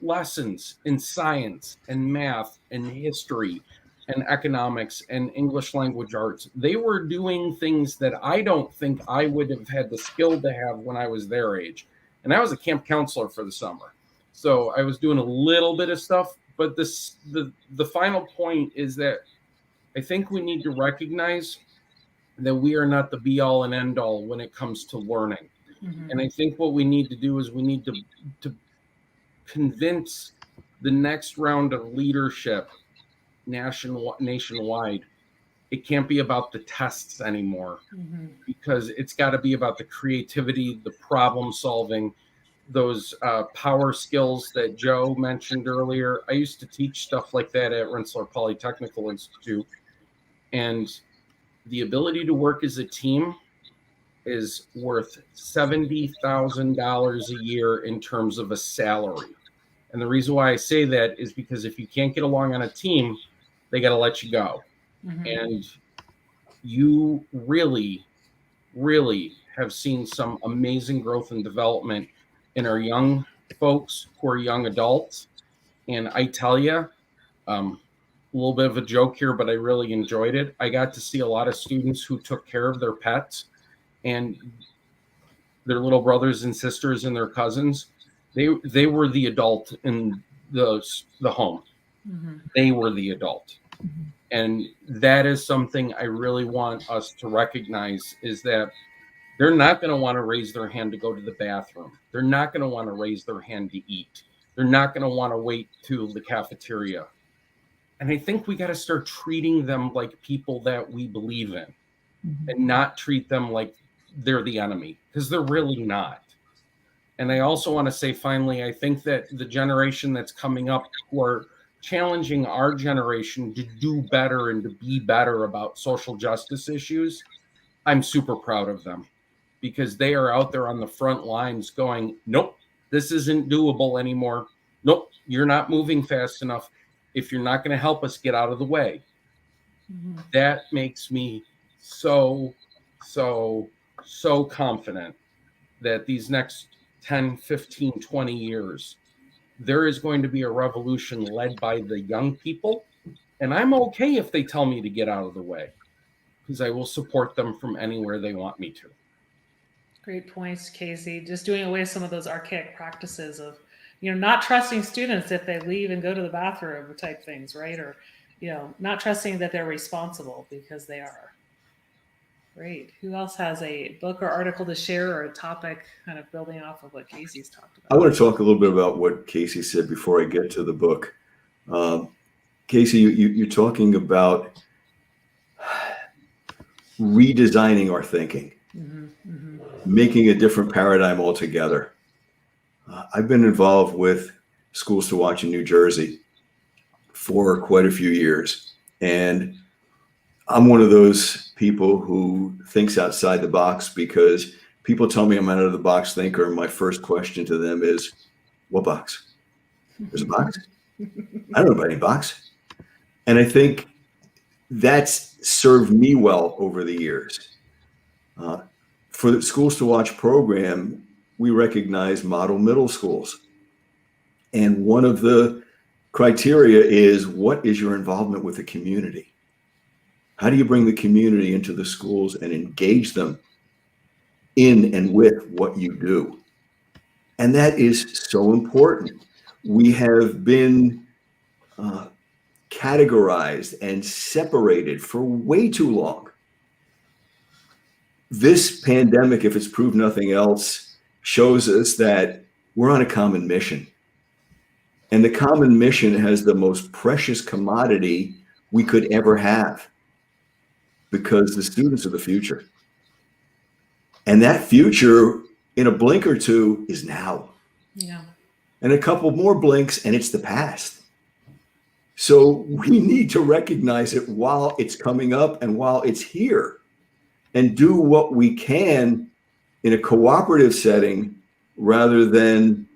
lessons in science and math and history and economics and English language arts. They were doing things that I don't think I would have had the skill to have when I was their age. And I was a camp counselor for the summer. So I was doing a little bit of stuff, but the final point is that I think we need to recognize that we are not the be all and end all when it comes to learning. Mm-hmm. And I think what we need to do is we need to convince the next round of leadership nationwide. It can't be about the tests anymore, mm-hmm. because it's got to be about the creativity, the problem solving, those power skills that Joe mentioned earlier. I used to teach stuff like that at Rensselaer Polytechnical Institute, and the ability to work as a team is worth $70,000 a year in terms of a salary. And the reason why I say that is because if you can't get along on a team, they got to let you go. Mm-hmm. And you really, really have seen some amazing growth and development in our young folks who are young adults. And I tell you, a little bit of a joke here, but I really enjoyed it. I got to see a lot of students who took care of their pets and their little brothers and sisters and their cousins. They were the adult in the home. Mm-hmm. They were the adult. Mm-hmm. And that is something I really want us to recognize, is that they're not going to want to raise their hand to go to the bathroom. They're not going to want to raise their hand to eat. They're not going to want to wait to the cafeteria. And I think we got to start treating them like people that we believe in, mm-hmm. and not treat them like they're the enemy, because they're really not. And I also want to say, finally, I think that the generation that's coming up who are challenging our generation to do better and to be better about social justice issues, I'm super proud of them, because they are out there on the front lines going, nope, this isn't doable anymore. Nope, you're not moving fast enough. If you're not going to help us, get out of the way. Mm-hmm. That makes me so confident that these next 10, 15, 20 years, there is going to be a revolution led by the young people. And I'm okay if they tell me to get out of the way, because I will support them from anywhere they want me to. Great points, Casey. Just doing away with some of those archaic practices of, not trusting students if they leave and go to the bathroom type things, right? Or, not trusting that they're responsible, because they are. Great. Who else has a book or article to share, or a topic kind of building off of what Casey's talked about? I want to talk a little bit about what Casey said before I get to the book. Casey, you're talking about redesigning our thinking, mm-hmm, mm-hmm. making a different paradigm altogether. I've been involved with Schools to Watch in New Jersey for quite a few years. And I'm one of those people who thinks outside the box, because people tell me I'm an out of the box thinker. And my first question to them is, what box? There's a box? I don't know about any box. And I think that's served me well over the years. For the Schools to Watch program, we recognize model middle schools. And one of the criteria is, what is your involvement with the community? How do you bring the community into the schools and engage them in and with what you do? And that is so important. We have been categorized and separated for way too long. This pandemic, if it's proved nothing else, shows us that we're on a common mission. And the common mission has the most precious commodity we could ever have, because the students are the future. And that future, in a blink or two, is now. Yeah. And a couple more blinks and it's the past. So we need to recognize it while it's coming up and while it's here, and do what we can in a cooperative setting rather than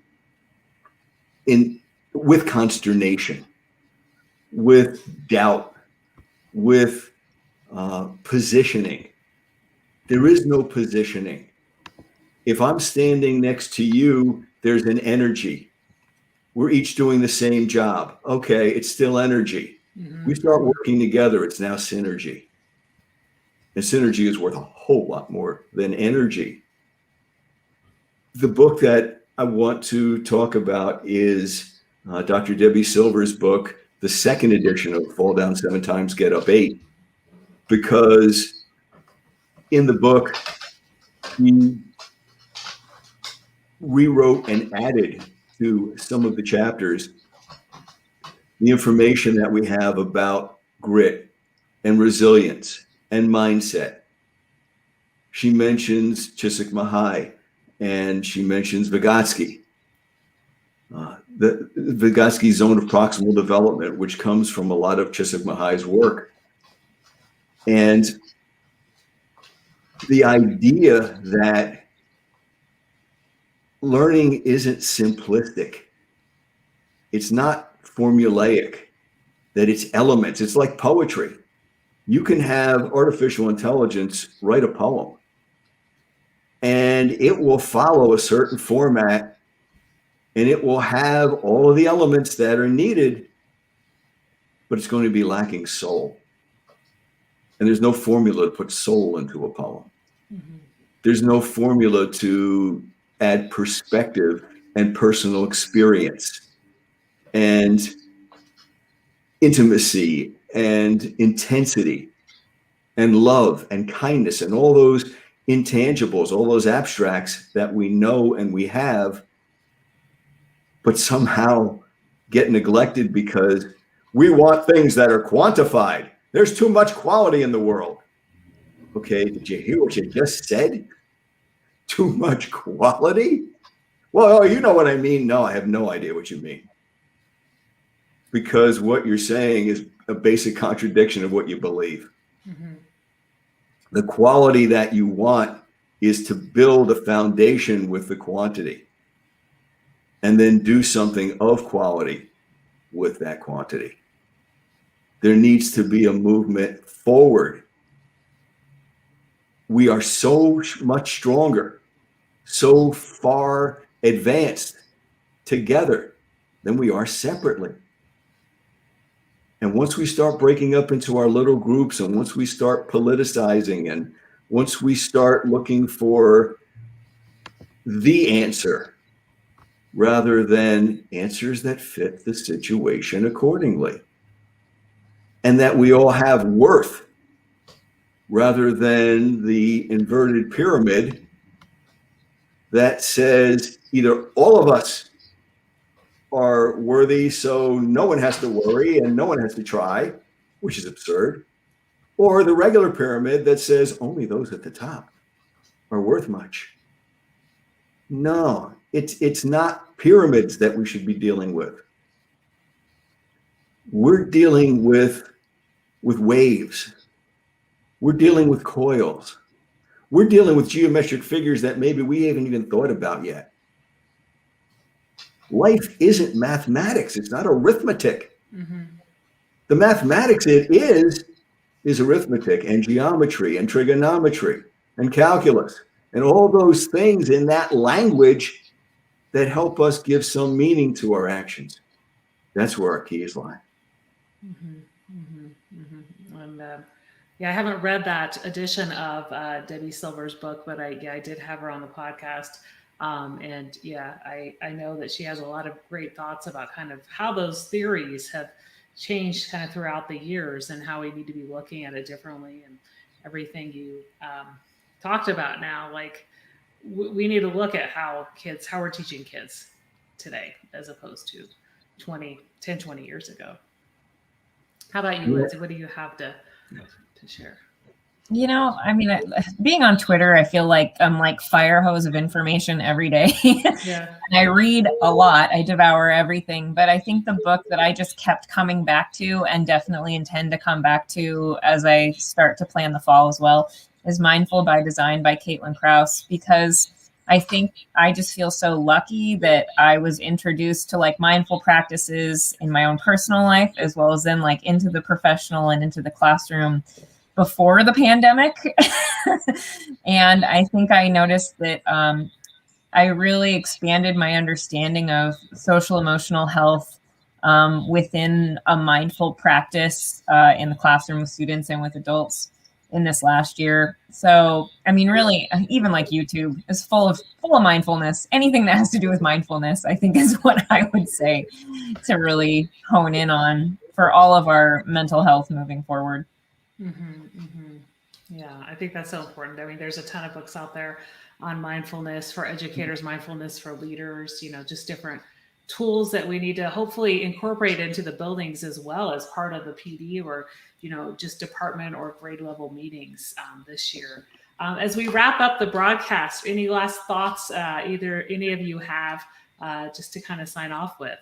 with consternation, with doubt, with positioning. There is no positioning. If I'm standing next to you, there's an energy. We're each doing the same job. Okay, it's still energy. Mm-hmm. We start working together, it's now synergy. And synergy is worth a whole lot more than energy. The book that I want to talk about is Dr. Debbie Silver's book, the second edition of Fall Down 7 Times, Get Up 8, because in the book, he rewrote and added to some of the chapters the information that we have about grit and resilience and mindset. She mentions Csikszentmihalyi and she mentions Vygotsky. The Vygotsky zone of proximal development, which comes from a lot of Csikszentmihalyi's work. And the idea that learning isn't simplistic. It's not formulaic, that it's elements. It's like poetry. You can have artificial intelligence write a poem, and it will follow a certain format, and it will have all of the elements that are needed, but it's going to be lacking soul. And there's no formula to put soul into a poem. Mm-hmm. There's no formula to add perspective and personal experience and intimacy and intensity and love and kindness and all those intangibles, all those abstracts that we know and we have, but somehow get neglected because we want things that are quantified. There's too much quality in the world. Okay, did you hear what you just said? Too much quality? Well, you know what I mean. No, I have no idea what you mean. Because what you're saying is a basic contradiction of what you believe. Mm-hmm. The quality that you want is to build a foundation with the quantity and then do something of quality with that quantity. There needs to be a movement forward. We are so much stronger, so far advanced together than we are separately. And once we start breaking up into our little groups, and once we start politicizing, and once we start looking for the answer rather than answers that fit the situation accordingly, and that we all have worth rather than the inverted pyramid that says either all of us are worthy, so no one has to worry and no one has to try, which is absurd, or the regular pyramid that says only those at the top are worth much. No, it's not pyramids that we should be dealing with. We're dealing with waves. We're dealing with coils. We're dealing with geometric figures that maybe we haven't even thought about yet. Life isn't mathematics. It's not arithmetic. Mm-hmm. The mathematics it is arithmetic and geometry and trigonometry and calculus and all those things in that language that help us give some meaning to our actions. That's where our keys lie. Mm-hmm. Mm-hmm. Mm-hmm. And I haven't read that edition of Debbie Silver's book, but I did have her on the podcast. And I know that she has a lot of great thoughts about kind of how those theories have changed kind of throughout the years and how we need to be looking at it differently, and everything you talked about now. Like we need to look at how we're teaching kids today as opposed to 20 years ago. How about you, Lindsay? What do you have to share? You know, I mean, being on Twitter, I feel like I'm like fire hose of information every day. Yeah. And I read a lot. I devour everything. But I think the book that I just kept coming back to and definitely intend to come back to as I start to plan the fall as well is Mindful by Design by Caitlin Krauss, because I think I just feel so lucky that I was introduced to like mindful practices in my own personal life, as well as then like into the professional and into the classroom before the pandemic. And I think I noticed that I really expanded my understanding of social emotional health within a mindful practice in the classroom with students and with adults in this last year. So, I mean, really, even like YouTube is full of mindfulness. Anything that has to do with mindfulness, I think, is what I would say to really hone in on for all of our mental health moving forward. Yeah, I think that's so important. I mean, there's a ton of books out there on mindfulness for educators, mindfulness for leaders, just different tools that we need to hopefully incorporate into the buildings as well as part of the PD or, just department or grade level meetings this year. As we wrap up the broadcast, any last thoughts either any of you have just to kind of sign off with?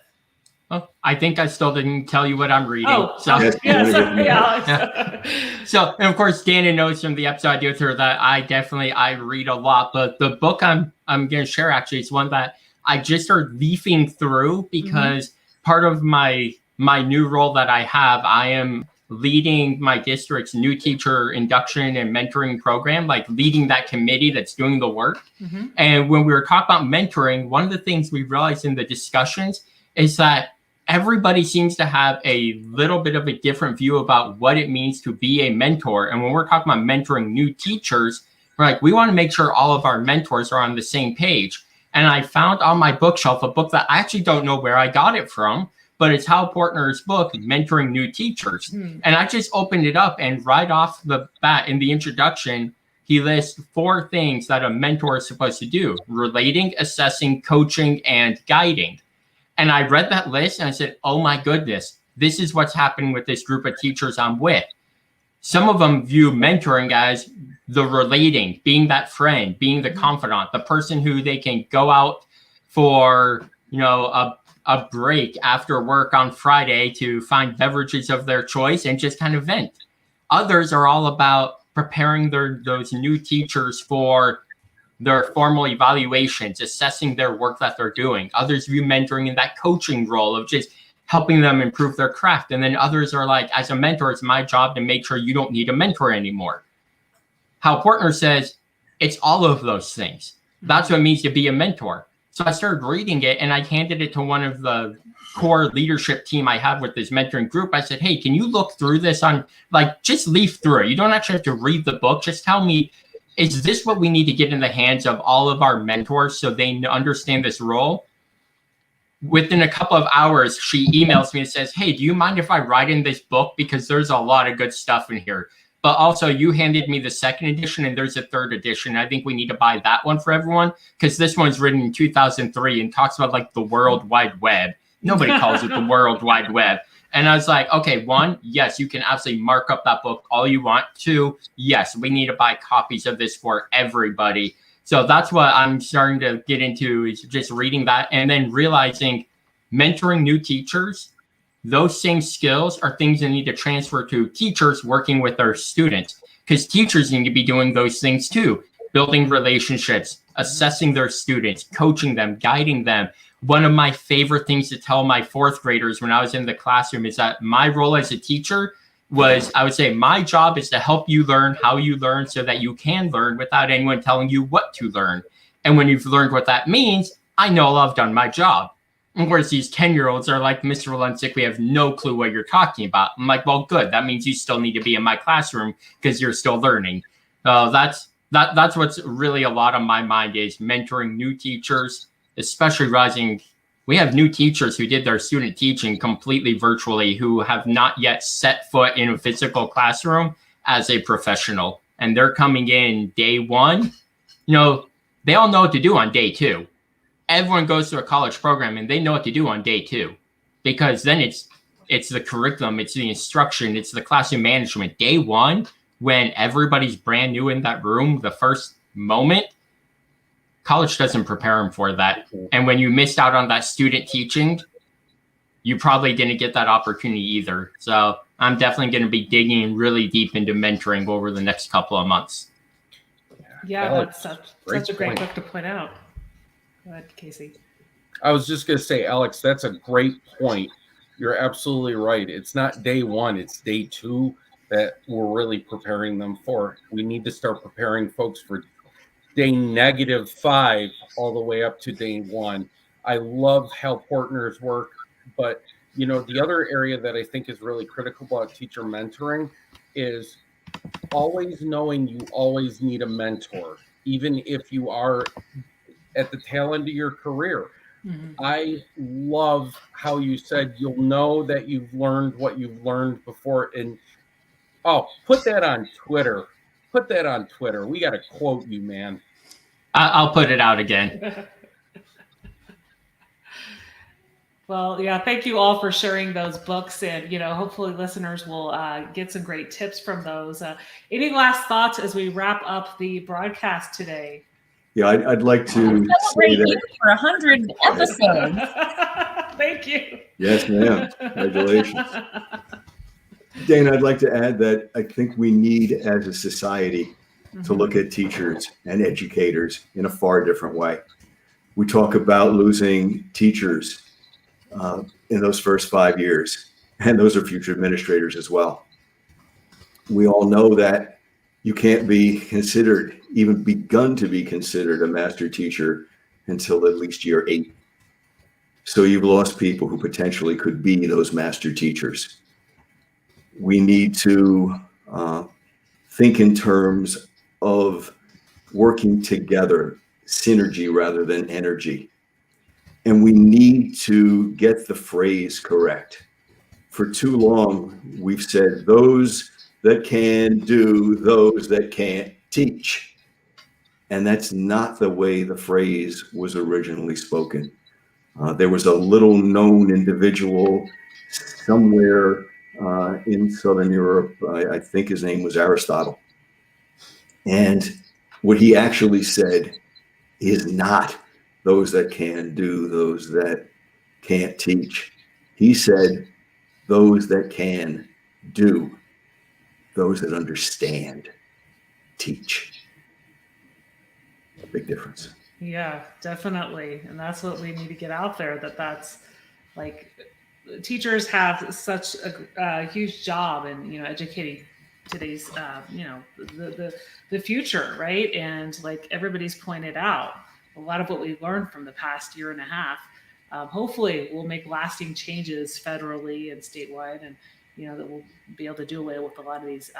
Well, I think I still didn't tell you what I'm reading. Oh, so, yeah, sorry, Alex. So, and of course, Dana knows from the episode I did with her that I read a lot. But the book I'm going to share actually is one that I just started leafing through because part of my new role that I have, I am leading my district's new teacher induction and mentoring program, like leading that committee that's doing the work. And when we were talking about mentoring, one of the things we realized in the discussions is that everybody seems to have a little bit of a different view about what it means to be a mentor. And when we're talking about mentoring new teachers, we're like, we want to make sure all of our mentors are on the same page. And I found on my bookshelf a book that I actually don't know where I got it from, but it's Hal Portner's book, Mentoring New Teachers. And I just opened it up, and right off the bat in the introduction, he lists 4 things that a mentor is supposed to do: relating, assessing, coaching, and guiding. And I read that list and I said, oh my goodness, this is what's happening with this group of teachers I'm with. Some of them view mentoring as the relating, being that friend, being the confidant, the person who they can go out for, a break after work on Friday to find beverages of their choice and just kind of vent. Others are all about preparing those new teachers for their formal evaluations, assessing their work that they're doing. Others view mentoring in that coaching role of just helping them improve their craft. And then others are like, as a mentor, it's my job to make sure you don't need a mentor anymore. Hal Portner says it's all of those things. That's what it means to be a mentor. So I started reading it and I handed it to one of the core leadership team I have with this mentoring group. I said, hey, can you look through this just leaf through it. You don't actually have to read the book. Just tell me, is this what we need to get in the hands of all of our mentors so they understand this role? Within a couple of hours, she emails me and says, hey, do you mind if I write in this book? Because there's a lot of good stuff in here. But also, you handed me the 2nd edition and there's a 3rd edition. I think we need to buy that one for everyone because this one's written in 2003 and talks about like the World Wide Web. Nobody calls it the World Wide Web. And I was like, okay, 1, yes, you can absolutely mark up that book all you want. 2, yes, we need to buy copies of this for everybody. So that's what I'm starting to get into, is just reading that and then realizing mentoring new teachers, those same skills are things that need to transfer to teachers working with their students, because teachers need to be doing those things too, building relationships, assessing their students, coaching them, guiding them. One of my favorite things to tell my 4th graders when I was in the classroom is that my role as a teacher was, I would say, my job is to help you learn how you learn so that you can learn without anyone telling you what to learn. And when you've learned what that means, I know I've done my job. And whereas these 10-year-olds are like, Mr. Luncic, we have no clue what you're talking about. I'm like, well, good. That means you still need to be in my classroom because you're still learning. That's what's really a lot on my mind, is mentoring new teachers, especially rising. We have new teachers who did their student teaching completely virtually, who have not yet set foot in a physical classroom as a professional. And they're coming in day 1. They all know what to do on day 2. Everyone goes through a college program and they know what to do on day 2, because then it's the curriculum, it's the instruction, it's the classroom management. Day 1, when everybody's brand new in that room the first moment, college doesn't prepare them for that. And when you missed out on that student teaching, you probably didn't get that opportunity either. So I'm definitely going to be digging really deep into mentoring over the next couple of months. Yeah, Alex, that's such a great point. book to point out. Go ahead, Casey. I was just going to say, Alex, that's a great point. You're absolutely right. It's not day one, it's day two that we're really preparing them for. We need to start preparing folks for day -5 all the way up to day one. I love how Portner's work, but the other area that I think is really critical about teacher mentoring is always knowing you always need a mentor, even if you are at the tail end of your career. Mhm. I love how you said you'll know that you've learned what you've learned before. And put that on Twitter. Put that on Twitter. We got to quote you, man. I'll put it out again. Well, yeah, thank you all for sharing those books, and hopefully listeners will get some great tips from those. Any last thoughts as we wrap up the broadcast today? Yeah, I'd like to Celebrate say that. you for 100 episodes. Thank you. Yes, ma'am. Congratulations. Dana, I'd like to add that I think we need, as a society, to look at teachers and educators in a far different way. We talk about losing teachers in those first 5 years, and those are future administrators as well. We all know that you can't be considered, even begun to be considered, a master teacher until at least year 8. So you've lost people who potentially could be those master teachers. We need to think in terms of working together, synergy rather than energy. And we need to get the phrase correct. For too long, we've said those that can do, those that can't teach. And that's not the way the phrase was originally spoken. There was a little known individual somewhere in Southern Europe, I think his name was Aristotle. And what he actually said is not those that can do, those that can't teach. He said those that can do, those that understand teach. Big difference. Yeah, definitely. And that's what we need to get out there, that's like, teachers have such a huge job in, educating today's, the future, right? And like everybody's pointed out, a lot of what we've learned from the past year and a half, hopefully will make lasting changes federally and statewide, and that we'll be able to do away with a lot of these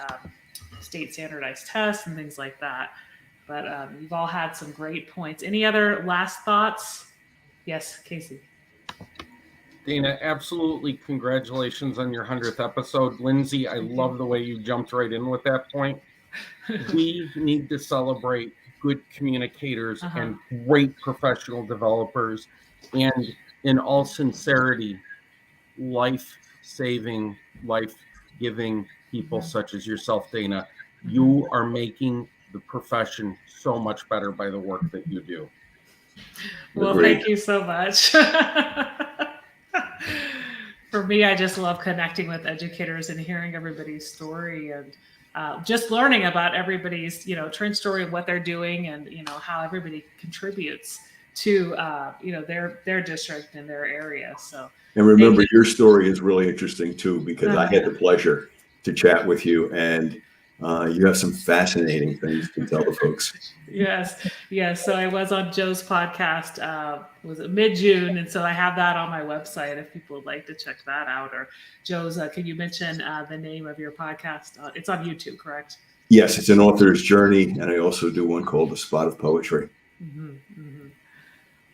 state standardized tests and things like that. But you've all had some great points. Any other last thoughts? Yes, Casey. Dana, absolutely congratulations on your 100th episode. Lindsay, I love the way you jumped right in with that point. We need to celebrate good communicators and great professional developers, and in all sincerity, life-saving, life-giving people such as yourself, Dana. You are making the profession so much better by the work that you do. Well, thank you so much. For me, I just love connecting with educators and hearing everybody's story, and just learning about everybody's, trench story of what they're doing, and how everybody contributes to their district and their area. So, and remember, your story is really interesting too, because I had the pleasure to chat with you, and you have some fascinating things to tell the folks. Yes. So I was on Joe's podcast, was it mid-June? And so I have that on my website if people would like to check that out. Or Joe's, can you mention the name of your podcast? It's on YouTube, correct? Yes, it's an author's journey. And I also do one called The Spot of Poetry.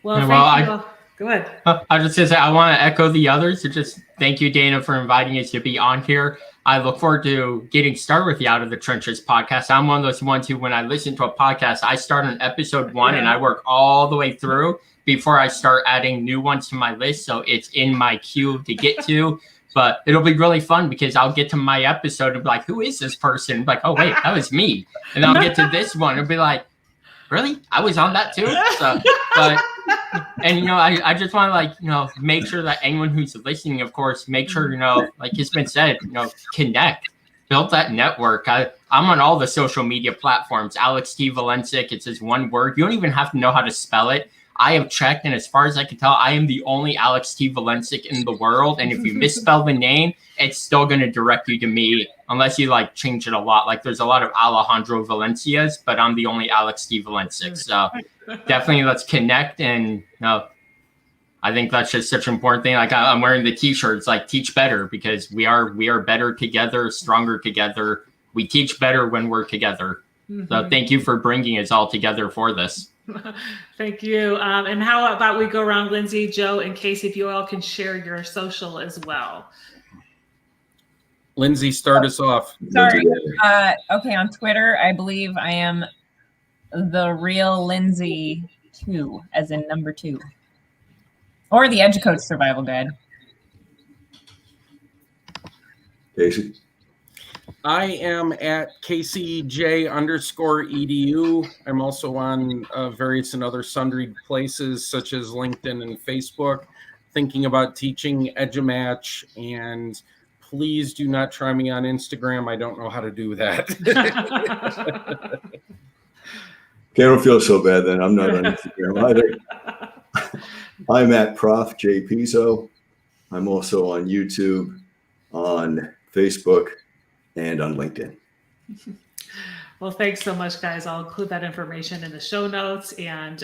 Well, thank you. Go ahead. I was just going to say, I want to echo the others to just thank you, Dana, for inviting us to be on here. I look forward to getting started with the Out of the Trenches podcast. I'm one of those ones who, when I listen to a podcast, I start on episode 1 and I work all the way through before I start adding new ones to my list. So it's in my queue to get to. But it'll be really fun because I'll get to my episode and be like, who is this person? Like, oh, wait, that was me. And then I'll get to this one and be like, really? I was on that too? So, but, and, I just want to, make sure that anyone who's listening, of course, make sure, like it's been said, connect, build that network. I'm on all the social media platforms. Alex T. Valencic, it's just one word. You don't even have to know how to spell it. I have checked, and as far as I can tell, I am the only Alex T. Valencic in the world. And if you misspell the name, it's still going to direct you to me, unless you change it a lot. Like there's a lot of Alejandro Valencias, but I'm the only Alex T. Valencic. So definitely let's connect. And I think that's just such an important thing. Like I'm wearing the T-shirts, like teach better, because we are better together, stronger together. We teach better when we're together. So thank you for bringing us all together for this. Thank you. And how about we go around, Lindsay, Joe, and Casey, if you all can share your social as well. Lindsay, start us off. Sorry. Okay, on Twitter, I believe I am the real Lindsay 2, as in number 2. Or the EduCoach Survival Guide. Casey? I am at KCJ_EDU. I'm also on various and other sundry places such as LinkedIn and Facebook, thinking about teaching EduMatch. And please do not try me on Instagram. I don't know how to do that. Okay, I don't feel so bad then. I'm not on Instagram either. I'm at Prof. J. Pizzo. I'm also on YouTube, on Facebook, and on LinkedIn. Well, thanks so much, guys. I'll include that information in the show notes. And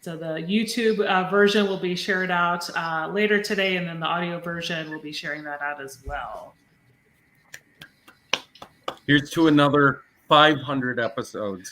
so the YouTube version will be shared out later today, and then the audio version will be sharing that out as well. Here's to another 500 episodes.